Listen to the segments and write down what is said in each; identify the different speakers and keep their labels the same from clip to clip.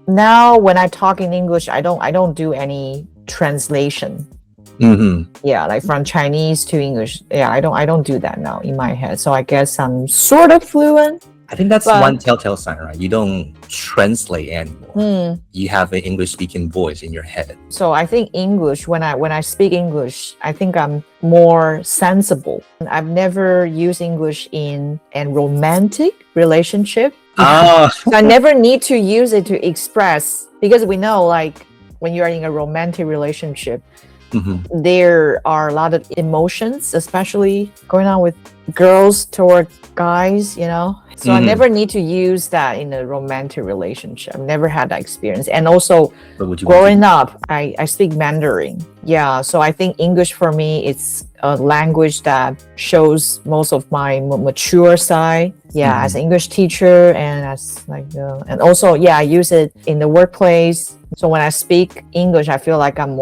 Speaker 1: Now, when I talk in English, I don't do any translation. Yeah, like from Chinese to English. Yeah, I don't do that now in my head. So I guess I'm sort of fluent.
Speaker 2: I think that's one telltale sign, right? You don't translate anymore. You have an English-speaking voice in your head.
Speaker 1: So I think English, when I speak English, I think I'm more sensible. I've never used English in a romantic relationship.
Speaker 2: Oh.
Speaker 1: So I never need to use it to express, because we know, like, when you're in a romantic relationship, there are a lot of emotions, especially going on with girls toward guys, you know. So I never need to use that in a romantic relationship. I've never had that experience. And also, growing up, I speak Mandarin. Yeah, so I think English for me, it's a language that shows most of my mature side. Yeah, as an English teacher and as and also, I use it in the workplace. So when I speak English, I feel like I'm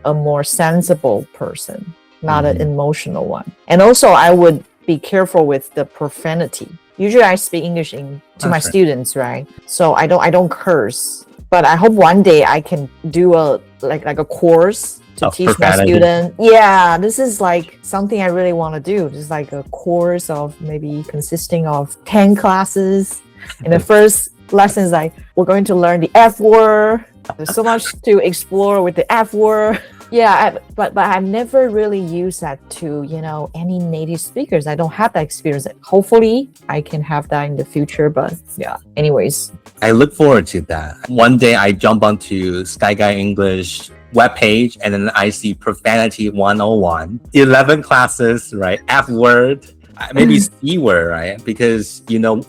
Speaker 1: a more sensible person, not an emotional one. And also, I would be careful with the profanity. Usually I speak English to my students, right? So I don't curse. But I hope one day I can do a course to teach my students. Yeah, this is like something I really want to do. This is like a course of maybe consisting of 10 classes. And the first lesson is like, we're going to learn the F word. There's so much to explore with the F word. Yeah, but I've never really used that to, any native speakers. I don't have that experience. Hopefully, I can have that in the future. But yeah, anyways.
Speaker 2: I look forward to that. One day I jump onto Sky Guy English webpage and then I see Profanity 101, 11 classes, right? F word. Maybe C word, right? Because,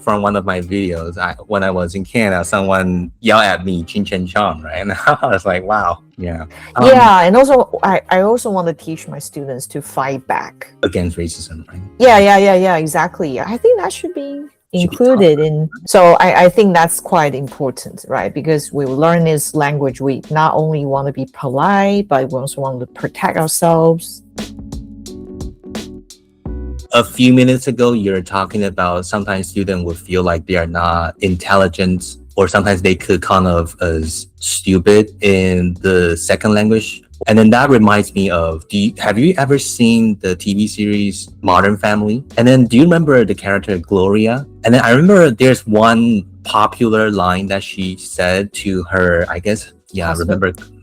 Speaker 2: from one of my videos, when I was in Canada, someone yelled at me, Chin Chen Chong, right? And I was like, wow, yeah.
Speaker 1: And also, I also want to teach my students to fight back
Speaker 2: against racism, right?
Speaker 1: Yeah, exactly. I think that should be included in. So I think that's quite important, right? Because we learn this language, we not only want to be polite, but we also want to protect ourselves.
Speaker 2: A few minutes ago, you're talking about sometimes students would feel like they are not intelligent, or sometimes they could come off as stupid in the second language. And then that reminds me of, have you ever seen the TV series Modern Family? And then do you remember the character Gloria? And then I remember there's one popular line that she said to her,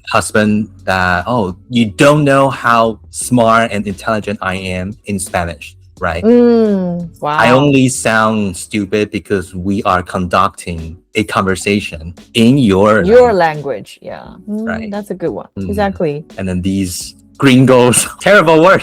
Speaker 2: husband, that, oh, you don't know how smart and intelligent I am in Spanish. Right?
Speaker 1: Wow.
Speaker 2: I only sound stupid because we are conducting a conversation in your
Speaker 1: language. Yeah.
Speaker 2: Right.
Speaker 1: That's a good one. Exactly.
Speaker 2: And then these gringos, terrible word.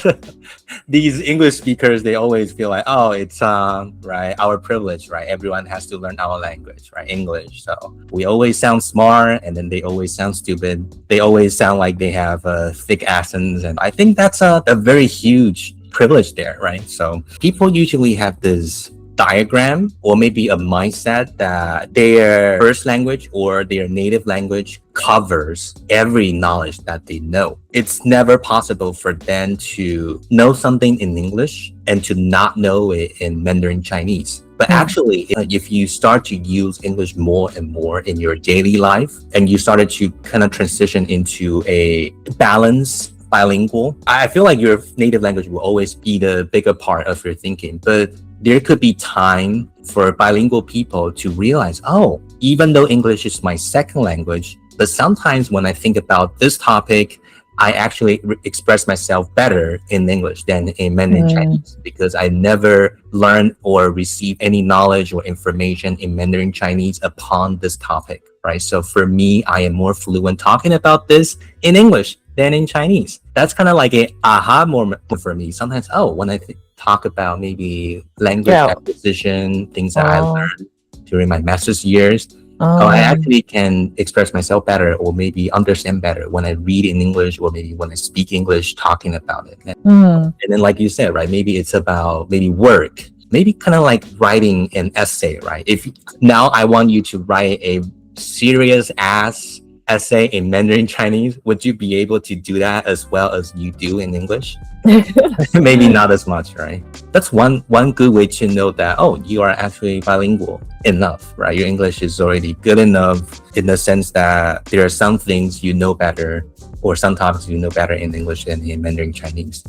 Speaker 2: These English speakers, they always feel like, oh, it's right, our privilege, right? Everyone has to learn our language, right? English. So we always sound smart, and then they always sound stupid. They always sound like they have thick accents, and I think that's a very huge privilege there, right? So people usually have this diagram or maybe a mindset that their first language or their native language covers every knowledge that they know. It's never possible for them to know something in English and to not know it in Mandarin Chinese. But actually, if you start to use English more and more in your daily life, and you started to kind of transition into a balanced bilingual, I feel like your native language will always be the bigger part of your thinking. But there could be time for bilingual people to realize, oh, even though English is my second language, but sometimes when I think about this topic, I actually express myself better in English than in Mandarin Chinese, because I never learned or received any knowledge or information in Mandarin Chinese upon this topic, right? So for me, I am more fluent talking about this in English than in Chinese. That's kind of like an aha moment for me. Sometimes, when I talk about maybe language acquisition, things that I learned during my master's years, I actually can express myself better or maybe understand better when I read in English or maybe when I speak English talking about it. And then like you said, right, maybe it's about maybe work, maybe kind of like writing an essay, right? If now I want you to write a serious ass essay in Mandarin Chinese, would you be able to do that as well as you do in English? Maybe not as much, right? That's one good way to know that, oh, you are actually bilingual enough, right? Your English is already good enough in the sense that there are some things you know better, or some topics you know better in English than in Mandarin Chinese.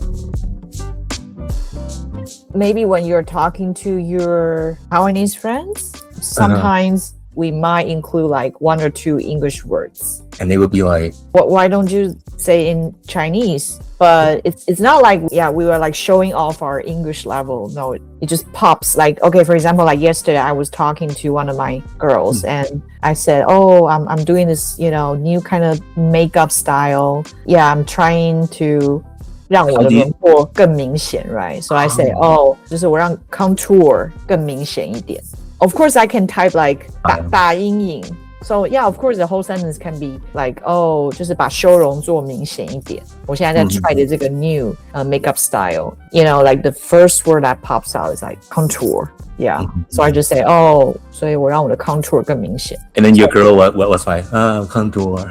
Speaker 1: Maybe when you're talking to your Taiwanese friends, sometimes we might include like 1 or 2 English words.
Speaker 2: And they would be like,
Speaker 1: why don't you say in Chinese? But it's not like, we were like showing off our English level. No, it just pops. Like, okay, for example, like yesterday I was talking to one of my girls and I said, oh, I'm doing this, new kind of makeup style. Yeah, I'm trying to 让我的轮廓更明显, right? So I say, 就是我让 contour 更明显一点. Of course, I can type like 打阴影. So yeah, of course, the whole sentence can be like, 就是把修容做明显一点. 我现在在 try 的这个 new makeup style. Like the first word that pops out is like contour. Yeah. So I just say, 所以我让我的 contour 更明显.
Speaker 2: And then your girl what was like, contour.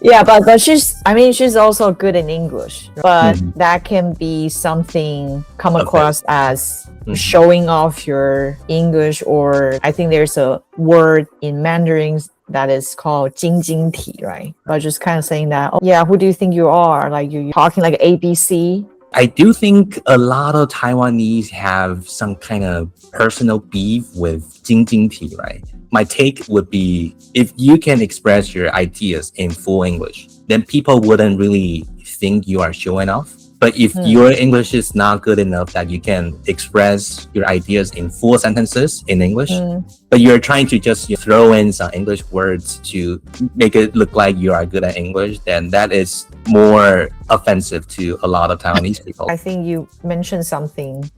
Speaker 1: Yeah, but she's also good in English, but that can be something come across as showing off your English, or I think there's a word in Mandarin that is called 晶晶体, right? But just kind of saying that, who do you think you are? Like you're talking like ABC.
Speaker 2: I do think a lot of Taiwanese have some kind of personal beef with 晶晶体, right? My take would be, if you can express your ideas in full English, then people wouldn't really think you are showing off. But if your English is not good enough that you can express your ideas in full sentences in English, but you're trying to just throw in some English words to make it look like you are good at English, then that is more offensive to a lot of Taiwanese people.
Speaker 1: I think you mentioned something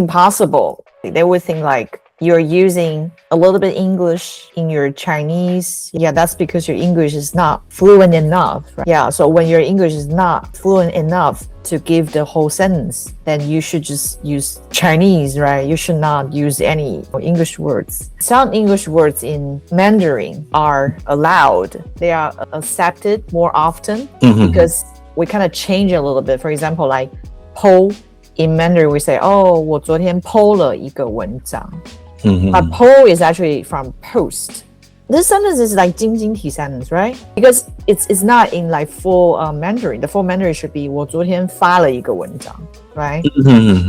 Speaker 1: possible. They would think like, you're using a little bit English in your Chinese. Yeah, that's because your English is not fluent enough. Right? Yeah, so when your English is not fluent enough to give the whole sentence, then you should just use Chinese, right? You should not use any English words. Some English words in Mandarin are allowed. They are accepted more often because we kind of change a little bit. For example, like po. In Mandarin, we say, 我昨天 po 了一个文章. But po is actually from post. This sentence is like 晶晶体 sentence, right? Because it's not in like full Mandarin. The full Mandarin should be 我昨天发了一个文章, right?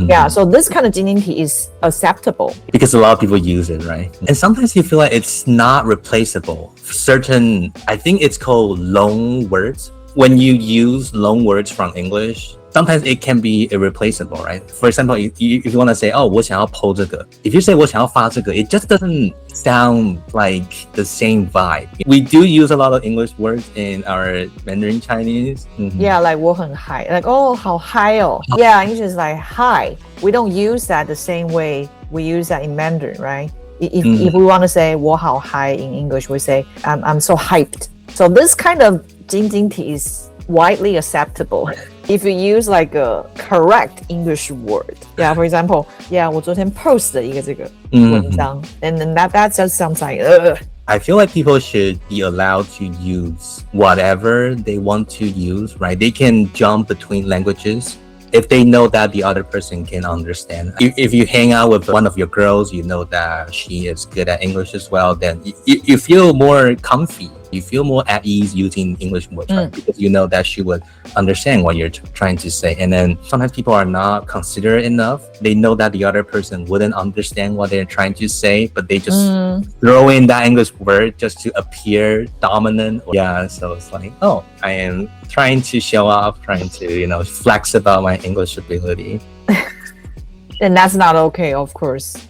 Speaker 1: Yeah, so this kind of 晶晶体 is acceptable.
Speaker 2: Because a lot of people use it, right? And sometimes you feel like it's not replaceable. Certain, I think it's called loan words. When you use loan words from English, sometimes it can be irreplaceable, right? For example, if you want to say, 我想要 po 这个. If you say 我想要发这个, it just doesn't sound like the same vibe. We do use a lot of English words in our Mandarin Chinese.
Speaker 1: Yeah, like 我很 high. Like, 好 high. Yeah, English is like high. We don't use that the same way we use that in Mandarin, right? If we want to say 我好 high in English, we say I'm so hyped. So this kind of 晶晶体 is widely acceptable if you use like a correct English word. Yeah, for example, 我昨天 post 了一个这个文章, and then that just sounds like
Speaker 2: I feel like people should be allowed to use whatever they want to use, right? They can jump between languages if they know that the other person can understand. If you hang out with one of your girls, you know that she is good at English as well, then you feel more comfy. You feel more at ease using English words, right? Because you know that she would understand what you're trying to say. And then sometimes people are not considerate enough. They know that the other person wouldn't understand what they're trying to say, but they just throw in that English word just to appear dominant. Yeah, so it's like, I am trying to show off, trying to, flex about my English ability.
Speaker 1: And that's not okay, of course.